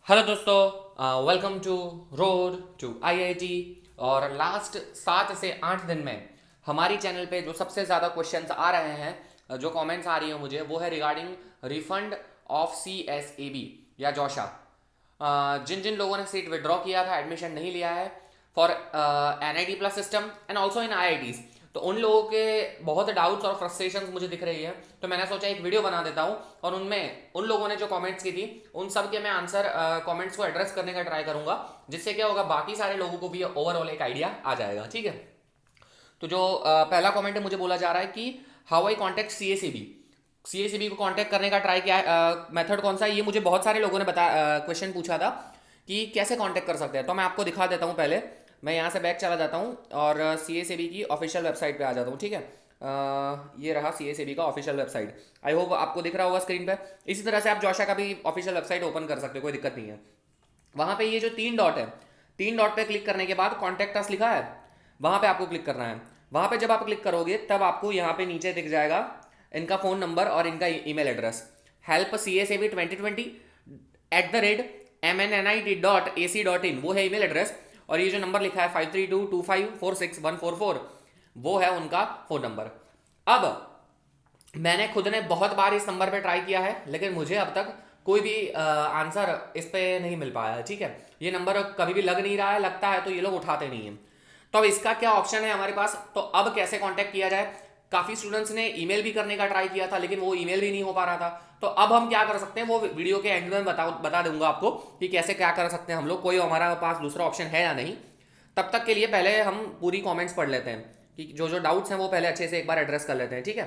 Hello दोस्तों, welcome to road to IIT. और last 7 से 8 दिन में हमारी चैनल पे जो सबसे ज़्यादा क्वेश्चंस आ रहे हैं, जो कमेंट्स आ रही हैं मुझे, वो है रिगार्डिंग रिफंड ऑफ CSAB या जोशा। जिन जिन लोगों ने सीट विड्रॉ किया था, एडमिशन नहीं लिया है for NIT plus system and also in IITs, तो उन लोगों के बहुत डाउट्स और फ्रस्ट्रेशंस मुझे दिख रही है। तो मैंने सोचा एक वीडियो बना देता हूँ और उनमें उन लोगों ने जो कमेंट्स की थी उन सब के मैं आंसर कमेंट्स को एड्रेस करने का ट्राई करूंगा, जिससे क्या होगा, बाकी सारे लोगों को भी ओवरऑल एक आइडिया आ जाएगा। ठीक है। तो जो पहला कमेंट है, मुझे बोला जा रहा है कि हाउ आई कॉन्टेक्ट CACB को कांटेक्ट करने का ट्राई किया है, मेथड कौन सा है, ये मुझे बहुत सारे लोगों ने क्वेश्चन पूछा था कि कैसे कांटेक्ट कर सकते हैं। तो मैं आपको दिखा देता हूँ। पहले मैं यहाँ से बैक चला जाता हूँ और CACB की ऑफिशियल वेबसाइट पे आ जाता हूँ। ठीक है। ये रहा CACB का ऑफिशियल वेबसाइट। आई होप आपको दिख रहा होगा स्क्रीन पे। इसी तरह से आप जोशा का भी ऑफिशियल वेबसाइट ओपन कर सकते हो, कोई दिक्कत नहीं है। वहाँ पे ये जो 3 डॉट है, 3 डॉट पे क्लिक करने के बाद कॉन्टैक्ट अस लिखा है, वहाँ पे आपको क्लिक करना है। वहाँ पे जब आप क्लिक करोगे तब आपको यहाँ पे नीचे दिख जाएगा इनका फ़ोन नंबर और इनका email address, help CACB 2020@mnnit.ac.in, वो है ईमेल एड्रेस। और ये जो नंबर लिखा है 5322546144, वो है उनका फ़ोन नंबर। अब मैंने खुद ने बहुत बार इस नंबर पे ट्राई किया है, लेकिन मुझे अब तक कोई भी आंसर इस पे नहीं मिल पाया है। ठीक है। ये नंबर कभी भी लग नहीं रहा है, लगता है तो ये लोग उठाते नहीं हैं। तो अब इसका क्या ऑप्शन है हमारे पास, तो अब कैसे कांटेक्ट किया जाए। काफ़ी स्टूडेंट्स ने ईमेल भी करने का ट्राई किया था, लेकिन वो ईमेल भी नहीं हो पा रहा था। तो अब हम क्या कर सकते हैं, वो वीडियो के एंड में बता दूंगा आपको कि कैसे क्या कर सकते हैं हम लोग। कोई हमारा पास दूसरा ऑप्शन है या नहीं। तब तक के लिए पहले हम पूरी कॉमेंट्स पढ़ लेते हैं कि जो जो डाउट्स हैं वो पहले अच्छे से एक बार एड्रेस कर लेते हैं। ठीक है।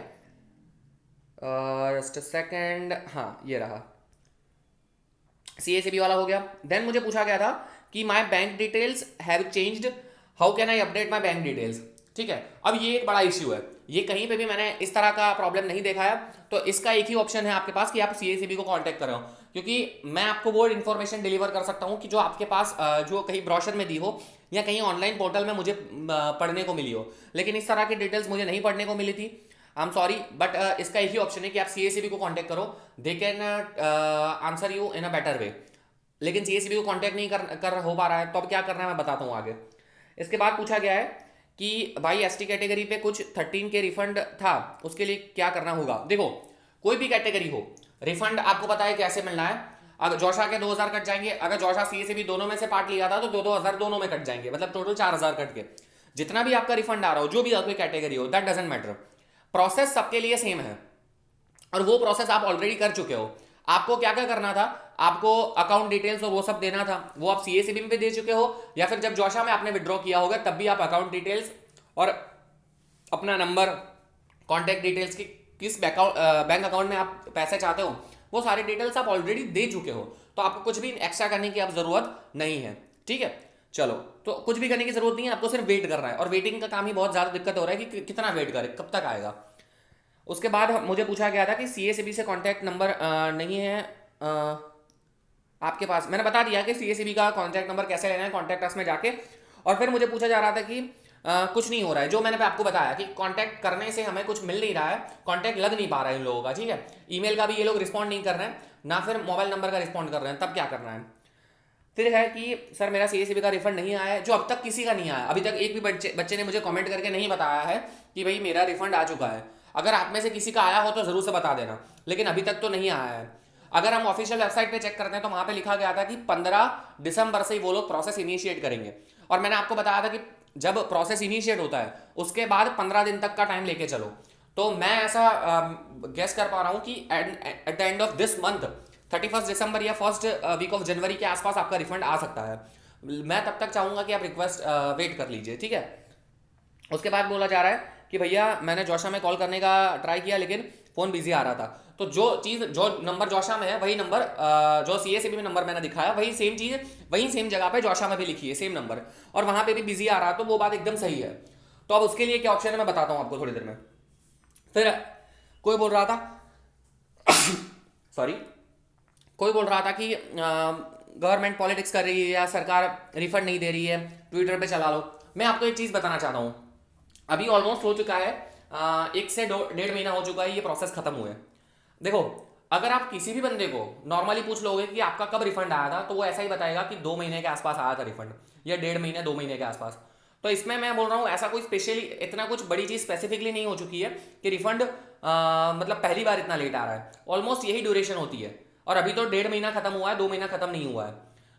Just second. हाँ, ये रहा, CACB वाला हो गया। देन मुझे पूछा गया था कि my bank details have changed, how can I update my bank details. ठीक है। अब ये एक बड़ा इश्यू है, ये कहीं पे भी मैंने इस तरह का प्रॉब्लम नहीं देखा है। तो इसका एक ही ऑप्शन है आपके पास कि आप CACB को कांटेक्ट करो, क्योंकि मैं आपको वो इन्फॉर्मेशन डिलीवर कर सकता हूँ कि जो आपके पास जो कहीं ब्रोशर में दी हो या कहीं ऑनलाइन पोर्टल में मुझे पढ़ने को मिली हो, लेकिन इस तरह की डिटेल्स मुझे नहीं पढ़ने को मिली थी। आई एम सॉरी, बट इसका एक ही ऑप्शन है कि आप CACB को कांटेक्ट करो, they can answer you in a better way. लेकिन CACB को कांटेक्ट नहीं कर हो पा रहा है, तो अब क्या करना है मैं बताता हूँ आगे। इसके बाद पूछा गया है कि भाई ST कैटेगरी पे कुछ 13K रिफंड था, उसके लिए क्या करना होगा। देखो, कोई भी कैटेगरी हो, रिफंड आपको पता है कैसे मिलना है। अगर जोशा के 2000 कट जाएंगे, अगर जोशा CACB दोनों में से पार्ट लिया था तो 2-2 हज़ार दोनों में कट जाएंगे, मतलब टोटल 4000 कट के। जितना भी आपका रिफंड आ रहा हो, जो भी आपकी कैटेगरी हो, दैट डजेंट मैटर, प्रोसेस सबके लिए सेम है। और वो प्रोसेस आप ऑलरेडी कर चुके हो। आपको क्या क्या करना था, आपको अकाउंट डिटेल्स और वो सब देना था, वो आप CACB में भी दे चुके हो, या फिर जब जोशा में आपने विड्रॉ किया होगा तब भी आप अकाउंट डिटेल्स और अपना नंबर, कॉन्टैक्ट डिटेल्स की, किस बैंक अकाउंट में आप पैसे चाहते हो, वो सारी डिटेल्स आप ऑलरेडी दे चुके हो। तो आपको कुछ भी एक्स्ट्रा करने की अब जरूरत नहीं है। ठीक है। चलो, तो कुछ भी करने की जरूरत नहीं है, आपको सिर्फ वेट करना है। और वेटिंग का काम ही बहुत ज्यादा दिक्कत हो रहा है कि कितना वेट करें, कब तक आएगा। उसके बाद मुझे पूछा गया था कि CACB से कांटेक्ट नंबर नहीं है आपके पास। मैंने बता दिया कि CACB का कांटेक्ट नंबर कैसे लेना है, कॉन्टैक्ट अस में जाके। और फिर मुझे पूछा जा रहा था कि कुछ नहीं हो रहा है, जो मैंने आपको बताया कि कांटेक्ट करने से हमें कुछ मिल नहीं रहा है, कांटेक्ट लग नहीं पा रहा है इन लोगों का। ठीक है। ईमेल का भी ये लोग रिस्पॉन्ड नहीं कर रहे हैं, ना फिर मोबाइल नंबर का रिस्पॉन्ड कर रहे हैं, तब क्या करना है। फिर है कि सर मेरा CACB का रिफंड नहीं आया है, जो अब तक किसी का नहीं आया। अभी तक एक भी बच्चे ने मुझे कमेंट करके नहीं बताया है कि भाई मेरा रिफंड आ चुका है। अगर आप में से किसी का आया हो तो ज़रूर से बता देना, लेकिन अभी तक तो नहीं आया है। अगर हम ऑफिशियल वेबसाइट पे चेक करते हैं तो वहाँ पे लिखा गया था कि 15 दिसंबर से ही वो लोग प्रोसेस इनिशिएट करेंगे। और मैंने आपको बताया था कि जब प्रोसेस इनिशिएट होता है उसके बाद 15 दिन तक का टाइम लेके चलो। तो मैं ऐसा गेस कर पा रहा हूँ कि at the end of this month, 31 दिसंबर या फर्स्ट वीक ऑफ जनवरी के आसपास आपका रिफंड आ सकता है। मैं तब तक चाहूँगा कि आप रिक्वेस्ट वेट कर लीजिए। ठीक है। उसके बाद बोला जा रहा है कि भैया मैंने जोशा में कॉल करने का ट्राई किया, लेकिन फ़ोन बिजी आ रहा था। तो जो चीज़, जो नंबर जोशा में है वही नंबर जो CACB में नंबर मैंने दिखाया, वही सेम चीज़, वही सेम जगह पे जोशा में भी लिखी है, सेम नंबर, और वहाँ पे भी बिजी आ रहा, तो वो बात एकदम सही है। तो अब उसके लिए क्या ऑप्शन है मैं बताता हूँ आपको थोड़ी देर में। फिर कोई बोल रहा था सॉरी, कोई बोल रहा था कि गवर्नमेंट पॉलिटिक्स कर रही है या सरकार रिफंड नहीं दे रही है, ट्विटर पे चला लो। मैं आपको एक चीज़ बताना चाहता हूँ, अभी ऑलमोस्ट हो चुका है 1 से 1.5 महीना हो चुका है ये प्रोसेस खत्म हुए। देखो, अगर आप किसी भी बंदे को नॉर्मली पूछ लोगे कि आपका कब रिफंड आया था, तो वो ऐसा ही बताएगा कि 2 महीने के आसपास आया था रिफंड, या 1.5 महीने 2 महीने के आसपास। तो इसमें मैं बोल रहा हूँ ऐसा कोई स्पेशली इतना कुछ बड़ी चीज़ स्पेसिफिकली नहीं हो चुकी है कि रिफंड मतलब पहली बार इतना लेट आ रहा है। ऑलमोस्ट यही ड्यूरेशन होती है, और अभी तो 1.5 महीना खत्म हुआ है, 2 महीना खत्म नहीं हुआ है।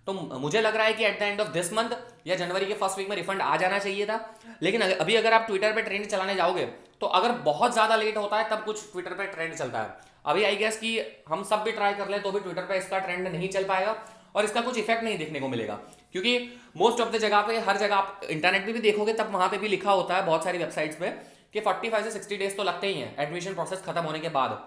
तो मुझे लग रहा है कि at the end of this month या जनवरी के फर्स्ट वीक में रिफंड आ जाना चाहिए था। लेकिन अभी अगर आप ट्विटर पे ट्रेंड चलाने जाओगे, तो अगर बहुत ज़्यादा लेट होता है तब कुछ ट्विटर पे ट्रेंड चलता है। अभी आई गेस कि हम सब भी ट्राई कर ले तो भी ट्विटर पे इसका ट्रेंड नहीं चल पाएगा, और इसका कुछ इफेक्ट नहीं देखने को मिलेगा, क्योंकि मोस्ट ऑफ द जगह पे, हर जगह आप इंटरनेट पे भी देखोगे तब वहां पे भी लिखा होता है बहुत सारी वेबसाइट्स पे कि 45 से 60 डेज तो लगते ही हैं एडमिशन प्रोसेस खत्म होने के बाद।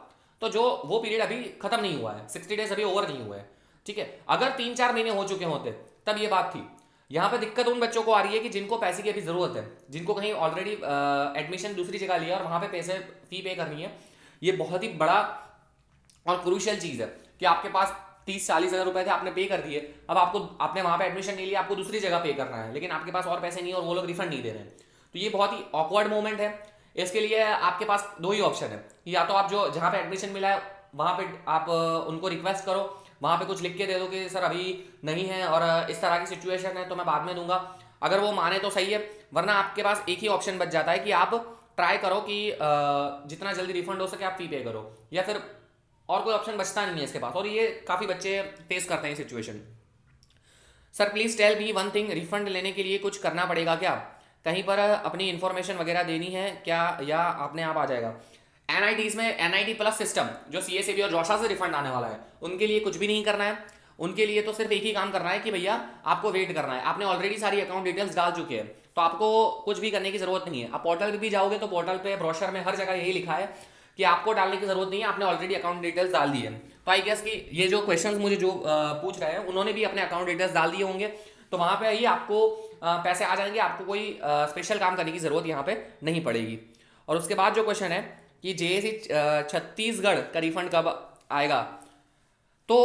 तो जो वो पीरियड अभी खत्म नहीं हुआ है, 60 डेज अभी ओवर नहीं हुए हैं, ठीक है। अगर 3-4 महीने हो चुके होते तब ये बात थी। यहाँ पे दिक्कत उन बच्चों को आ रही है कि जिनको पैसे की अभी जरूरत है, जिनको कहीं ऑलरेडी एडमिशन दूसरी जगह लिया और वहां पे पैसे फी पे करनी है। ये बहुत ही बड़ा और क्रूशियल चीज है कि आपके पास 30-40 हज़ार रुपए थे, आपने पे कर दिए, अब आपने वहां पे एडमिशन नहीं लिया, आपको दूसरी जगह पे करना है, लेकिन आपके पास और पैसे नहीं और वो लोग रिफंड नहीं दे रहे हैं। तो ये बहुत ही ऑकवर्ड मोमेंट है। इसके लिए आपके पास दो ही ऑप्शन है, या तो आप जो जहाँ पे एडमिशन मिला है वहां पे आप उनको रिक्वेस्ट करो, वहां पे कुछ लिख के दे दो कि सर अभी नहीं है और इस तरह की सिचुएशन है तो मैं बाद में दूंगा। अगर वो माने तो सही है, वरना आपके पास एक ही ऑप्शन बच जाता है कि आप ट्राई करो कि जितना जल्दी रिफंड हो सके आप फी पे करो, या फिर और कोई ऑप्शन बचता नहीं है इसके पास। और ये काफ़ी बच्चे फेस करते हैं situation. Sir please tell me one thing, refund लेने के लिए कुछ करना पड़ेगा क्या? कहीं पर अपनी इन्फॉर्मेशन वगैरह देनी है क्या, या अपने आप आ जाएगा? एनआईटीज में एनआईटी प्लस सिस्टम जो सीएसईबी और जोशा से रिफंड आने वाला है, उनके लिए कुछ भी नहीं करना है। उनके लिए तो सिर्फ एक ही काम करना है कि भैया आपको वेट करना है। आपने ऑलरेडी सारी अकाउंट डिटेल्स डाल चुके हैं, तो आपको कुछ भी करने की जरूरत नहीं है। आप पोर्टल पे भी जाओगे तो पोर्टल पे ब्रोशर में हर जगह यही लिखा है कि आपको डालने की जरूरत नहीं है, आपने ऑलरेडी अकाउंट डिटेल्स डाल दी है। तो आई गेस कि ये जो क्वेश्चंस मुझे जो पूछ रहे हैं उन्होंने भी अपने अकाउंट डिटेल्स डाल दिए होंगे, तो वहां पे आइए आपको पैसे आ जाएंगे, आपको कोई स्पेशल काम करने की जरूरत यहाँ पे नहीं पड़ेगी। और उसके बाद जो क्वेश्चन है कि जेएसी छत्तीसगढ़ का रिफंड कब आएगा, तो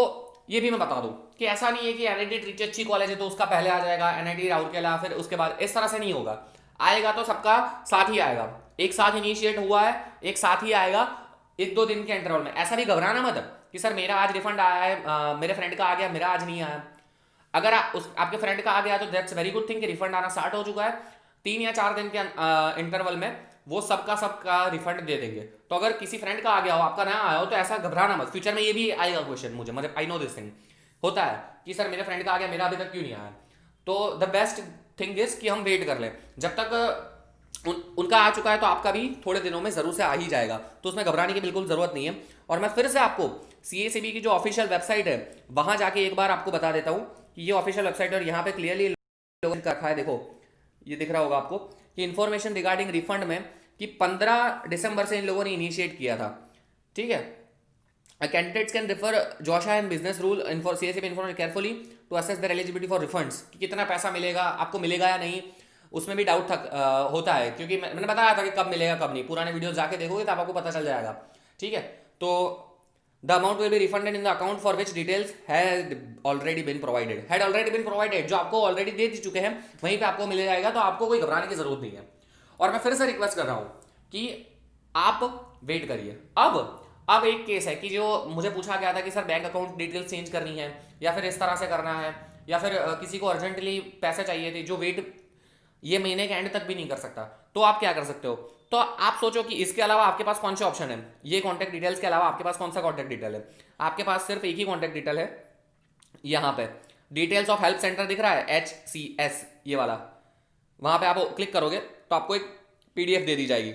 ये भी मैं बता दूं कि ऐसा नहीं है कि एनआईटी ट्रिची अच्छी कॉलेज है तो उसका पहले आ जाएगा, एनआईटी राउरकेला फिर उसके बाद, इस तरह से नहीं होगा। आएगा तो सबका साथ ही आएगा, एक साथ इनिशिएट हुआ है, एक साथ ही आएगा 1-2 दिन के इंटरवल में। ऐसा भी घबराना मत कि सर मेरा आज रिफंड आया है, मेरे फ्रेंड का आ गया, मेरा आज नहीं आया। अगर आपके फ्रेंड का आ गया तो दैट्स वेरी गुड थिंग कि रिफंड आना स्टार्ट हो चुका है। 3 या 4 दिन के इंटरवल में वो सबका रिफंड दे देंगे। तो अगर किसी फ्रेंड का आ गया हो, आपका ना आया हो, तो ऐसा घबराना मत। फ्यूचर में ये भी आएगा क्वेश्चन, मुझे मतलब आई नो दिस थिंग होता है कि सर मेरे फ्रेंड का आ गया, मेरा अभी तक क्यों नहीं आया। तो द बेस्ट थिंग इज कि हम वेट कर लें जब तक उनका आ चुका है, तो आपका भी थोड़े दिनों में जरूर से आ ही जाएगा, तो उसमें घबराने की बिल्कुल जरूरत नहीं है। और मैं फिर से आपको सीएसईबी की जो ऑफिशियल वेबसाइट है वहां जाके एक बार आपको बता देता हूँ कि ये ऑफिशियल वेबसाइट, और यहाँ पे क्लियरली रखा है, देखो ये दिख रहा होगा आपको कि इन्फॉर्मेशन रिगार्डिंग रिफंड में कि 15 दिसंबर से इन लोगों ने इनिशिएट किया था, ठीक है। Candidates can refer JoSAA and business rule for CSAB inform carefully to assess their eligibility for refunds, कि कितना पैसा मिलेगा, आपको मिलेगा या नहीं, उसमें भी डाउट होता है, क्योंकि मैंने बताया था कि कब मिलेगा कब नहीं। पुराने वीडियो जाके देखोगे तो आपको पता चल जाएगा, ठीक है। तो the amount will be refunded in the account for which details had already been provided, जो आपको ऑलरेडी दे चुके हैं वहीं पे आपको मिल जाएगा, तो आपको कोई घबराने की जरूरत नहीं है। और मैं फिर से रिक्वेस्ट कर रहा हूं कि आप वेट करिए। अब एक केस है कि जो मुझे पूछा गया था कि sir bank account details change करनी है या फिर इस तरह से करना है, या फिर किसी को अर्जेंटली पैसे चाहिए थे जो वेट ये महीने के एंड तक भी नहीं कर सकता, तो आप क्या कर सकते हो? तो आप सोचो कि इसके अलावा आपके पास कौन से ऑप्शन है, ये कॉन्टैक्ट डिटेल्स के अलावा आपके पास कौन सा कॉन्टैक्ट डिटेल है? आपके पास सिर्फ एक ही कॉन्टैक्ट डिटेल है, यहाँ पे डिटेल्स ऑफ हेल्प सेंटर दिख रहा है HCS ये वाला, वहां पे आप क्लिक करोगे तो आपको एक PDF दे दी जाएगी।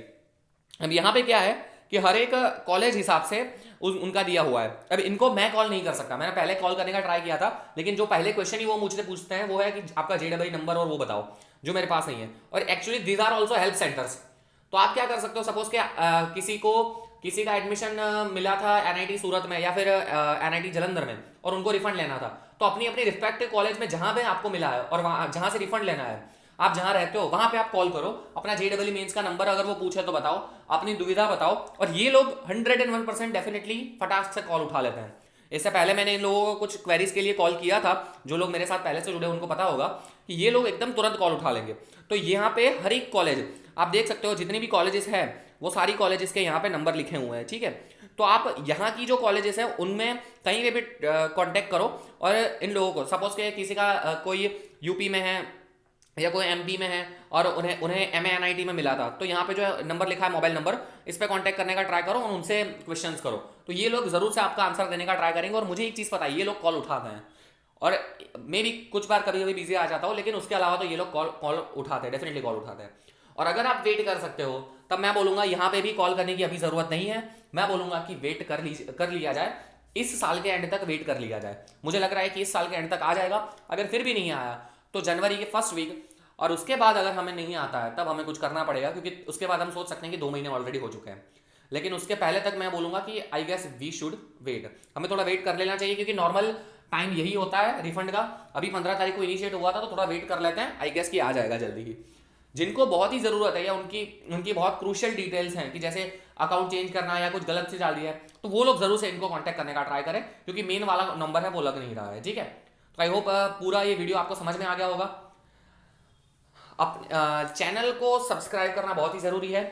अब यहाँ पे क्या है कि हर एक कॉलेज हिसाब से उनका दिया हुआ है। अब इनको मैं कॉल नहीं कर सकता, मैंने पहले कॉल करने का ट्राई किया था, लेकिन जो पहले क्वेश्चन ही वो मुझसे पूछते हैं वो है कि आपका JEE नंबर और वो बताओ, जो मेरे पास नहीं है। और actually these are also help centres. तो आप क्या कर सकते हो, सपोज के किसी का एडमिशन मिला था NIT सूरत में या फिर NIT जलंधर में और उनको रिफंड लेना था, तो अपनी रिस्पेक्टिव कॉलेज में जहां पे आपको मिला है और वहां जहां से रिफंड लेना है, आप जहां रहते हो वहां पे आप कॉल करो, अपना JEE मेंस का नंबर अगर वो पूछे तो बताओ, अपनी दुविधा बताओ, और ये लोग 101% डेफिनेटली फटाक से कॉल उठा लेते हैं। इससे पहले मैंने इन लोगों को कुछ क्वेरीज के लिए कॉल किया था, जो लोग मेरे साथ पहले से जुड़े उनको पता होगा कि ये लोग एकदम तुरंत कॉल उठा लेंगे। तो यहाँ पे हर एक कॉलेज आप देख सकते हो, जितने भी कॉलेजेस हैं वो सारी कॉलेजेस के यहाँ पे नंबर लिखे हुए हैं, ठीक है। तो आप यहाँ की जो कॉलेजेस हैं उनमें कहीं पे भी कांटेक्ट करो और इन लोगों को, सपोज के किसी का कोई यूपी में है या कोई एमपी में है और उन्हें उन्हें MANIT में मिला था, तो यहाँ पे जो है नंबर लिखा है मोबाइल नंबर, इस पर कांटेक्ट करने का ट्राई करो और उनसे क्वेश्चंस करो, तो ये लोग जरूर से आपका आंसर देने का ट्राई करेंगे। और मुझे एक चीज़ पता है, ये लोग कॉल उठाते हैं, और मे भी कुछ बार कभी कभी बिजी आ जाता हो, लेकिन उसके अलावा तो ये लोग कॉल उठाते हैं, डेफिनेटली कॉल उठाते हैं। और अगर आप वेट कर सकते हो तब मैं बोलूँगा यहाँ पे भी कॉल करने की अभी ज़रूरत नहीं है, मैं बोलूँगा कि वेट कर लिया जाए, इस साल के एंड तक वेट कर लिया जाए। मुझे लग रहा है कि इस साल के एंड तक आ जाएगा, अगर फिर भी नहीं आया तो जनवरी के फर्स्ट वीक, और उसके बाद अगर हमें नहीं आता है तब हमें कुछ करना पड़ेगा, क्योंकि उसके बाद हम सोच सकते हैं कि 2 महीने ऑलरेडी हो चुके हैं। लेकिन उसके पहले तक मैं बोलूँगा कि I guess we should wait, हमें थोड़ा वेट कर लेना चाहिए, क्योंकि नॉर्मल टाइम यही होता है रिफंड का। अभी 15 तारीख को इनिशिएट हुआ था, तो थोड़ा वेट कर लेते हैं, आई गेस कि आ जाएगा जल्दी ही। जिनको बहुत ही ज़रूरत है या उनकी उनकी बहुत क्रूशियल डिटेल्स हैं, कि जैसे अकाउंट चेंज करना या कुछ गलत से डाल दिया है, तो वो लोग ज़रूर से इनको कांटेक्ट करने का ट्राई करें, क्योंकि मेन वाला नंबर है वो लग नहीं रहा है, ठीक है। तो आई होप पूरा ये वीडियो आपको समझ में आ गया होगा। चैनल को सब्सक्राइब करना बहुत ही ज़रूरी है।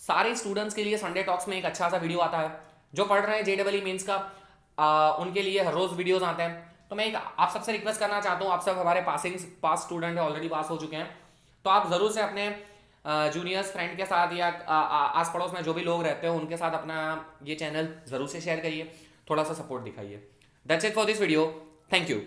सारे स्टूडेंट्स के लिए संडे टॉक्स में एक अच्छा सा वीडियो आता है, जो पढ़ रहे हैं JEE मेंस का उनके लिए हर रोज़ वीडियोस आते हैं। तो मैं एक आप सबसे रिक्वेस्ट करना चाहता हूँ, आप सब हमारे पास स्टूडेंट हैं, ऑलरेडी पास हो चुके हैं, तो आप ज़रूर से अपने जूनियर्स फ्रेंड के साथ या आस पड़ोस में जो भी लोग रहते हो उनके साथ अपना ये चैनल ज़रूर से शेयर करिए, थोड़ा सा सपोर्ट दिखाइए। That's it for this video, thank you.